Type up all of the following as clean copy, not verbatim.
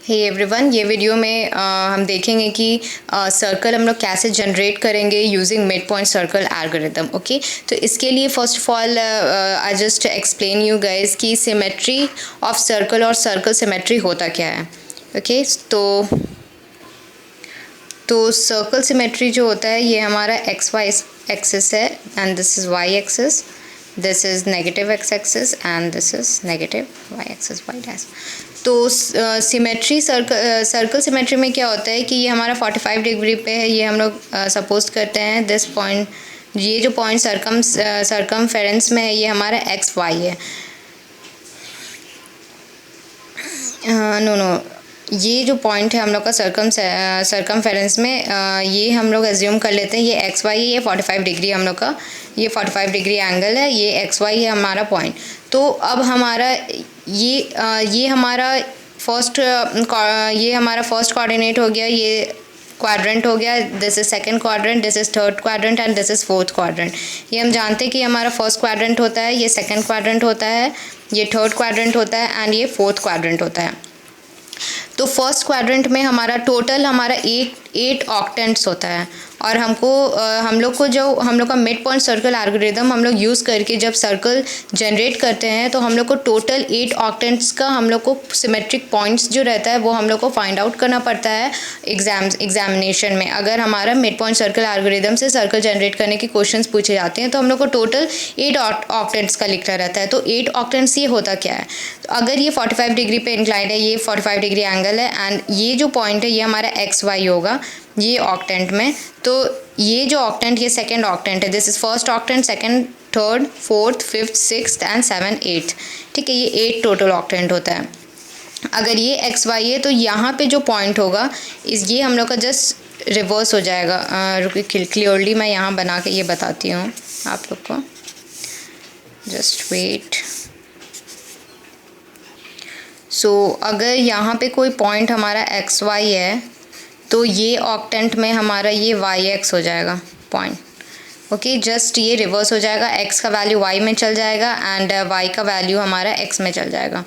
Hey everyone, ये video में हम देखेंगे कि सर्कल हम लोग कैसे जनरेट करेंगे using mid point circle algorithm. Okay, तो इसके लिए first of all I just explain you guys कि सिमेट्री ऑफ सर्कल और सर्कल सिमेट्री होता क्या है। ओके, तो सर्कल सिमेट्री जो होता है ये हमारा एक्स वाई एक्सिस है and this is y axis, this is negative x axis and this is negative y axis y dash. तो सिमेट्री सर्कल सिमेट्री में क्या होता है कि ये हमारा 45 डिग्री पे है। ये हम लोग सपोज करते हैं दिस पॉइंट, ये जो पॉइंट सरकमफेरेंस में है ये हमारा एक्स वाई है। नो ये जो पॉइंट है हम लोग का सरकमफेरेंस में, ये हम लोग एज्यूम कर लेते हैं ये एक्स वाई है, ये 45 डिग्री हम लोग का, ये 45 डिग्री एंगल है, ये एक्स वाई है हमारा पॉइंट। तो अब हमारा ये हमारा फर्स्ट कोऑर्डिनेट हो गया, ये क्वाड्रेंट हो गया, this is second quadrant, this is third quadrant and this is fourth quadrant. ये हम जानते हैं कि हमारा फर्स्ट क्वाड्रेंट होता है, ये सेकंड क्वाड्रेंट होता है, ये थर्ड क्वाड्रेंट होता है एंड ये फोर्थ क्वाड्रेंट होता है। तो फर्स्ट क्वाड्रेंट में हमारा टोटल हमारा 8 ऑक्टेंट्स होता है और हम लोग का मिड पॉइंट सर्कल एल्गोरिदम हम लोग यूज़ करके जब सर्कल जनरेट करते हैं तो हम लोग को टोटल 8 ऑक्टेंट्स का हम लोग को सिमेट्रिक पॉइंट्स जो रहता है वो हम लोग को फाइंड आउट करना पड़ता है एग्जामिनेशन में। अगर हमारा मिड पॉइंट सर्कल एल्गोरिदम से सर्कल जनरेट करने के क्वेश्चंस पूछे जाते हैं तो हम लोग को टोटल 8 ऑक्टेंट्स का लिखना रहता है। तो 8 ऑक्टेंट्स ये होता क्या है, तो अगर ये 45 डिग्री पे इंक्लाइंड है, ये 45 डिग्री एंगल है एंड ये जो पॉइंट है ये हमारा एक्स वाई होगा ये ऑक्टेंट में। तो ये जो ऑक्टेंट, ये सेकंड ऑक्टेंट है, this is first octant, second, third, fourth, fifth, sixth and seven, eighth. ठीक है, ये 8 टोटल ऑक्टेंट होता है। अगर ये एक्स वाई है तो यहाँ पे जो पॉइंट होगा ये हम लोग का जस्ट रिवर्स हो जाएगा। रुकिए, क्लियरली मैं यहाँ बना के ये बताती हूँ आप लोग को, जस्ट वेट। सो अगर यहाँ पे कोई पॉइंट हमारा एक्स वाई है तो ये ऑक्टेंट में हमारा ये वाई एक्स हो जाएगा पॉइंट। ओके, जस्ट ये रिवर्स हो जाएगा, एक्स का वैल्यू वाई में चल जाएगा एंड वाई का वैल्यू हमारा एक्स में चल जाएगा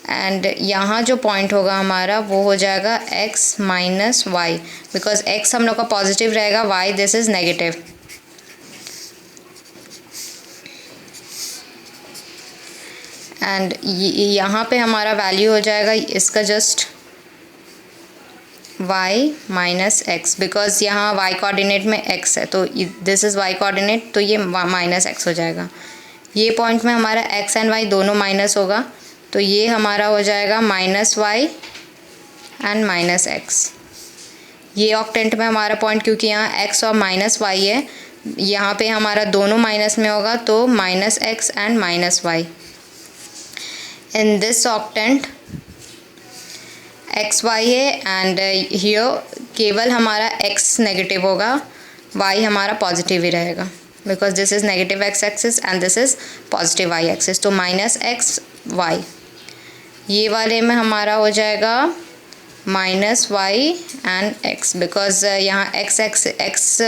एंड यहाँ जो पॉइंट होगा हमारा वो हो जाएगा x minus y, because x हम लोग का पॉजिटिव रहेगा, y this is negative. And यहाँ पे हमारा वैल्यू हो जाएगा इसका just y minus x, because यहाँ y कोऑर्डिनेट में x है तो दिस इज़ y कोऑर्डिनेट, तो ये माइनस एक्स हो जाएगा। ये पॉइंट में हमारा x एंड y दोनों माइनस होगा तो ये हमारा हो जाएगा minus y and minus x. ये ऑक्टेंट में हमारा पॉइंट, क्योंकि यहाँ x और माइनस y है, यहाँ पे हमारा दोनों माइनस में होगा तो minus x and minus y. In this octant x y है एंड हियर केवल हमारा एक्स नेगेटिव होगा, वाई हमारा पॉजिटिव ही रहेगा, because this is negative x axis and this is positive y axis. तो माइनस एक्स वाई, ये वाले में हमारा हो जाएगा minus y and x, because यहाँ एक्स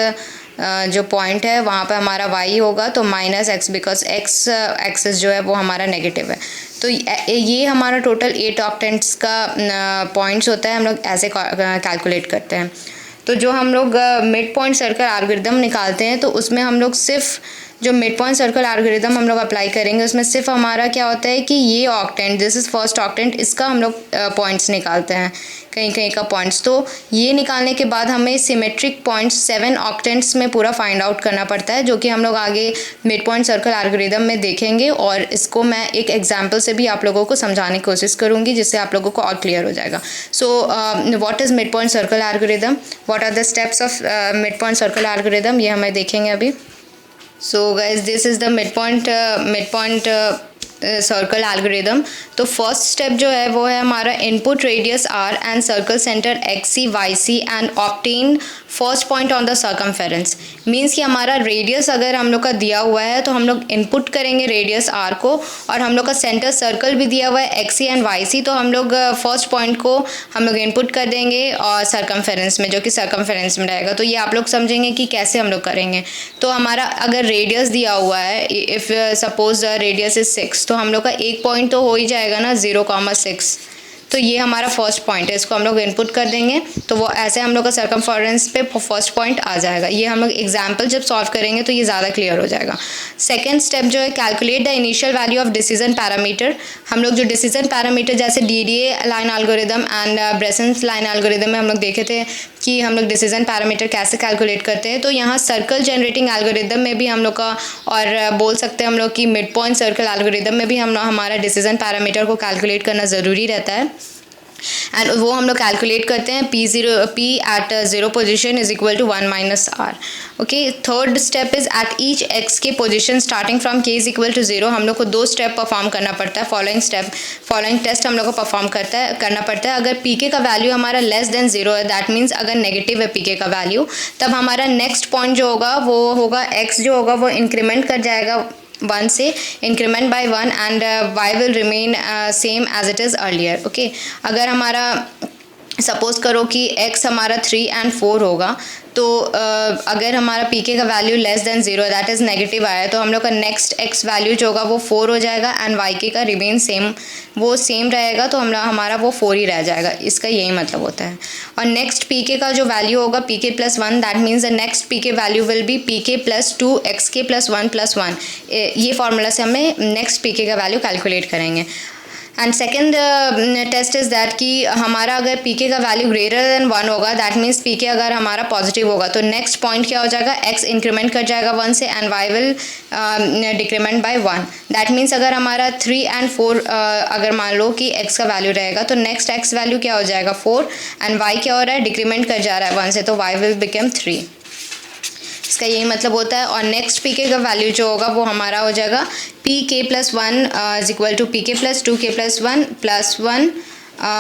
जो पॉइंट है वहाँ पे हमारा y होगा तो minus x, because x axis जो है वो हमारा नेगेटिव है। तो ये हमारा टोटल 8 ऑक्टेंट्स का पॉइंट्स होता है, हम लोग ऐसे कैलकुलेट करते हैं। तो जो हम लोग मिड पॉइंट सर्कल एल्गोरिदम निकालते हैं तो उसमें हम लोग सिर्फ जो मिड पॉइंट सर्कल एल्गोरिदम हम लोग अप्लाई करेंगे उसमें सिर्फ हमारा क्या होता है कि ये octant, this is first octant, इसका हम लोग पॉइंट्स निकालते हैं, कहीं कहीं का पॉइंट्स। तो ये निकालने के बाद हमें सिमेट्रिक पॉइंट्स 7 ऑक्टेंट्स में पूरा फाइंड आउट करना पड़ता है, जो कि हम लोग आगे मिड पॉइंट सर्कल एल्गोरिदम में देखेंगे और इसको मैं एक एग्जांपल से भी आप लोगों को समझाने की कोशिश करूँगी जिससे आप लोगों को और क्लियर हो जाएगा। So what is midpoint circle algorithm, what are the steps of midpoint circle algorithm, ये हमें देखेंगे अभी। So guys, this is the midpoint circle algorithm. तो फर्स्ट स्टेप जो है वो है हमारा input radius r and circle centre x c y c and obtain first point on the circumference. Means कि हमारा रेडियस अगर हम लोग का दिया हुआ है तो हम लोग इनपुट करेंगे रेडियस आर को, और हम लोग का सेंटर सर्कल भी दिया हुआ है x c and y c, तो हम लोग फर्स्ट पॉइंट को हम लोग इनपुट कर देंगे और सर्कमफेरेंस में, जो कि सर्कमफेरेंस में रहेगा। तो ये आप लोग समझेंगे कि कैसे हम लोग करेंगे। तो हमारा अगर रेडियस दिया हुआ है, इफ़ सपोज रेडियस इज 6, तो हम लोग का एक पॉइंट तो हो ही जाएगा ना 0,6, तो ये हमारा फर्स्ट पॉइंट है, इसको हम लोग इनपुट कर देंगे तो वो ऐसे हम लोग का सर्कमफेरेंस पे फर्स्ट पॉइंट आ जाएगा। ये हम लोग एग्जाम्पल जब सॉल्व करेंगे तो ये ज़्यादा क्लियर हो जाएगा। सेकेंड स्टेप जो है, calculate the initial value of decision parameter. हम लोग जो डिसीजन पैरामीटर जैसे DDA line algorithm and Bresenham's line algorithm में हम लोग देखे थे कि हम लोग डिसीजन पैरामीटर कैसे कैलकुलेट करते हैं, तो यहाँ सर्कल जनरेटिंग एल्गोरिदम में भी हम लोग का, और बोल सकते हैं हम लोग कि मिड पॉइंट सर्कल एल्गोरिदम में भी हमारा डिसीजन पैरामीटर को कैलकुलेट करना ज़रूरी रहता है। एंड वो हम लोग कैलकुलेट करते हैं P at 0 position is equal to 1 minus r. Okay, third step is at each x के position starting from k is equal to 0। हम लोग को 2 स्टेप परफॉर्म करना पड़ता है। फॉलोइंग टेस्ट हम लोग को परफॉर्म करना पड़ता है। अगर pk का वैल्यू हमारा लेस देन 0 है, दैट मीन्स अगर नेगेटिव है pk का वैल्यू, तब हमारा नेक्स्ट पॉइंट जो होगा वो होगा x जो होगा वो इंक्रीमेंट कर जाएगा 1 से, increment by 1 and y will remain same as it is earlier. Okay, अगर हमारा सपोज करो कि x हमारा 3 एंड 4 होगा, तो अगर हमारा pk का value less than 0 that is negative आया, तो हम लोग का नेक्स्ट x वैल्यू जो होगा वो 4 हो जाएगा एंड yk का रिमेन सेम, वो सेम रहेगा, तो हमारा वो 4 ही रह जाएगा। इसका यही मतलब होता है। और नेक्स्ट pk का जो वैल्यू होगा pk plus 1, that means the next pk value will be pk plus 2 xk plus 1 plus 1। ये फार्मूला से हमें नेक्स्ट pk का वैल्यू कैलकुलेट करेंगे। And second test is that कि हमारा अगर pk का वैल्यू ग्रेटर देन 1 होगा, दैट मीन्स pk अगर हमारा पॉजिटिव होगा, तो नेक्स्ट पॉइंट क्या हो जाएगा, x इंक्रीमेंट कर जाएगा 1 से and y will decrement by 1। That means अगर हमारा 3 एंड 4 अगर मान लो कि x का वैल्यू रहेगा, तो नेक्स्ट x वैल्यू क्या हो जाएगा 4 एंड y क्या हो रहा है, डिक्रीमेंट कर जा रहा है 1 से, तो y विल बिकम 3। इसका यही मतलब होता है। और नेक्स्ट pk का वैल्यू जो होगा वो हमारा हो जाएगा pk plus 1 is equal to pk plus 2k plus 1 plus 1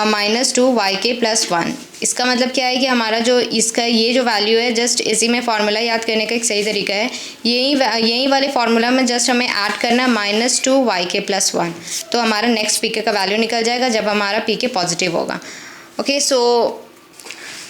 minus 2 yk plus 1। इसका मतलब क्या है कि हमारा जो इसका ये जो वैल्यू है, जस्ट इसी में फार्मूला याद करने का एक सही तरीका है, यही वाले फार्मूला में जस्ट हमें ऐड करना है -2 yk प्लस 1, तो हमारा नेक्स्ट pk का वैल्यू निकल जाएगा जब हमारा pk पॉजिटिव होगा। Okay,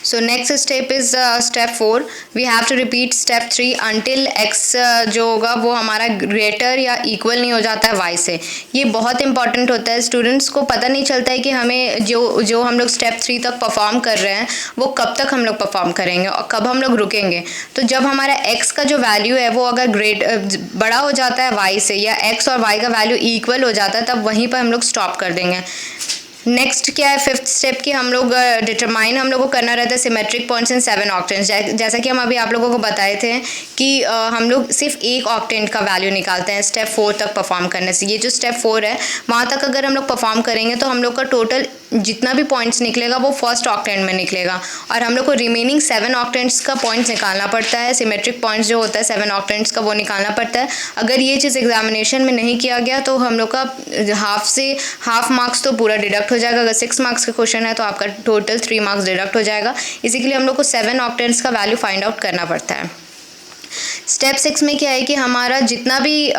so next step is step 4. we have to repeat step 3 until x जो होगा वो हमारा ग्रेटर या इक्वल नहीं हो जाता है y से। ये बहुत इंपॉर्टेंट होता है। स्टूडेंट्स को पता नहीं चलता है कि हमें जो हम लोग स्टेप 3 तक परफॉर्म कर रहे हैं वो कब तक हम लोग परफॉर्म करेंगे और कब हम लोग रुकेंगे। तो जब हमारा x का जो वैल्यू है वो अगर बड़ा हो जाता है y से, या x और y का वैल्यू इक्वल हो जाता है, तब वहीं पर हम लोग स्टॉप कर देंगे। नेक्स्ट क्या है, फिफ्थ स्टेप की हम लोग डिटरमाइन हम लोग को करना रहता है सिमेट्रिक पॉइंट्स इन 7 ऑक्टेंट्स। जैसा कि हम अभी आप लोगों को बताए थे कि हम लोग सिर्फ एक ऑक्टेंट का वैल्यू निकालते हैं स्टेप 4 तक परफॉर्म करने से। ये जो स्टेप 4 है वहाँ तक अगर हम लोग परफॉर्म करेंगे तो हम लोग का टोटल जितना भी पॉइंट्स निकलेगा वो फर्स्ट ऑक्टेंट में निकलेगा, और हम लोग को रिमेनिंग 7 ऑक्टेंट्स का पॉइंट्स निकालना पड़ता है। सिमेट्रिक पॉइंट्स जो होता है 7 ऑक्टेंट्स का वो निकालना पड़ता है। अगर ये चीज़ एग्जामिनेशन में नहीं किया गया तो हम लोग का हाफ मार्क्स तो पूरा डिडक्ट हो जाएगा। अगर 6 मार्क्स का क्वेश्चन है तो आपका टोटल 3 मार्क्स डिडक्ट हो जाएगा। इसी के लिए हम लोग को 7 ऑक्टेंट्स का वैल्यू फाइंड आउट करना पड़ता है। स्टेप 6 में क्या है कि हमारा जितना भी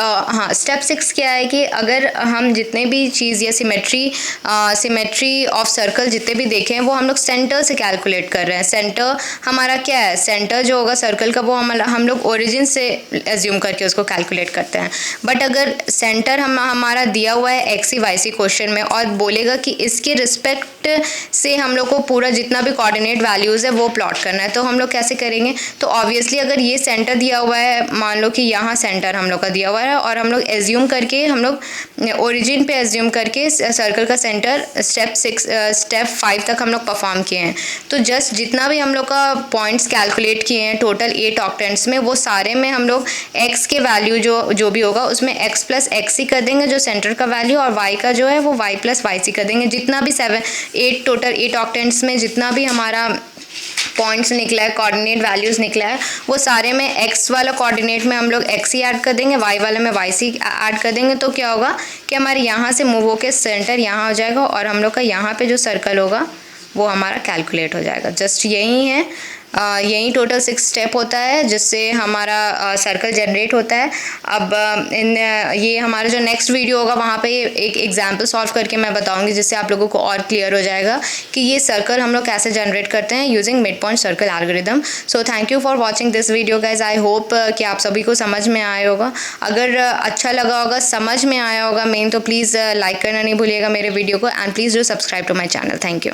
स्टेप 6 क्या है कि अगर हम जितने भी चीज़ या सिमेट्री ऑफ सर्कल जितने भी देखें वो हम लोग सेंटर से कैलकुलेट कर रहे हैं। सेंटर हमारा क्या है, सेंटर जो होगा सर्कल का वो हम लोग ओरिजिन से एज्यूम करके उसको कैलकुलेट करते हैं। बट अगर सेंटर हमारा दिया हुआ है एक्स वाई सी क्वेश्चन में और बोलेगा कि इसके रिस्पेक्ट से हम लोग को पूरा जितना भी कोऑर्डिनेट वैल्यूज़ है वो प्लॉट करना है, तो हम लोग कैसे करेंगे। तो ऑब्वियसली अगर ये सेंटर दिया हुआ है, मान लो कि यहाँ सेंटर हम लोग का दिया हुआ है और हम लोग एज्यूम करके हम लोग ओरिजिन पे एज्यूम करके सर्कल का सेंटर स्टेप 5 तक हम लोग परफॉर्म किए हैं। तो जस्ट जितना भी हम लोग का पॉइंट्स कैलकुलेट किए हैं टोटल 8 ऑक्टेंट्स में, वो सारे में हम लोग x के वैल्यू जो भी होगा उसमें x प्लस एक्स ही कर देंगे जो सेंटर का वैल्यू, और y का जो है वो y प्लस वाई सी कर देंगे। जितना भी टोटल 8 ऑक्टेंट्स में जितना भी हमारा पॉइंट्स निकला है, कोऑर्डिनेट वैल्यूज़ निकला है, वो सारे में x वाला कोऑर्डिनेट में हम लोग x ही ऐड कर देंगे, y वाले में y सी ऐड कर देंगे। तो क्या होगा कि हमारे यहाँ से मूव होकर सेंटर यहाँ हो जाएगा और हम लोग का यहाँ पे जो सर्कल होगा वो हमारा कैलकुलेट हो जाएगा। जस्ट यही है यही टोटल 6 स्टेप होता है जिससे हमारा सर्कल जनरेट होता है। अब ये हमारा जो नेक्स्ट वीडियो होगा वहाँ पे एक एग्जांपल सॉल्व करके मैं बताऊँगी, जिससे आप लोगों को और क्लियर हो जाएगा कि ये सर्कल हम लोग कैसे जनरेट करते हैं using mid point circle algorithm. So thank you for watching this video guys. I hope कि आप सभी को समझ में आया होगा। अगर अच्छा लगा होगा, समझ में आया होगा मेन, तो प्लीज़ लाइक करना नहीं भूलिएगा मेरे वीडियो को, and please do subscribe to my channel. Thank you.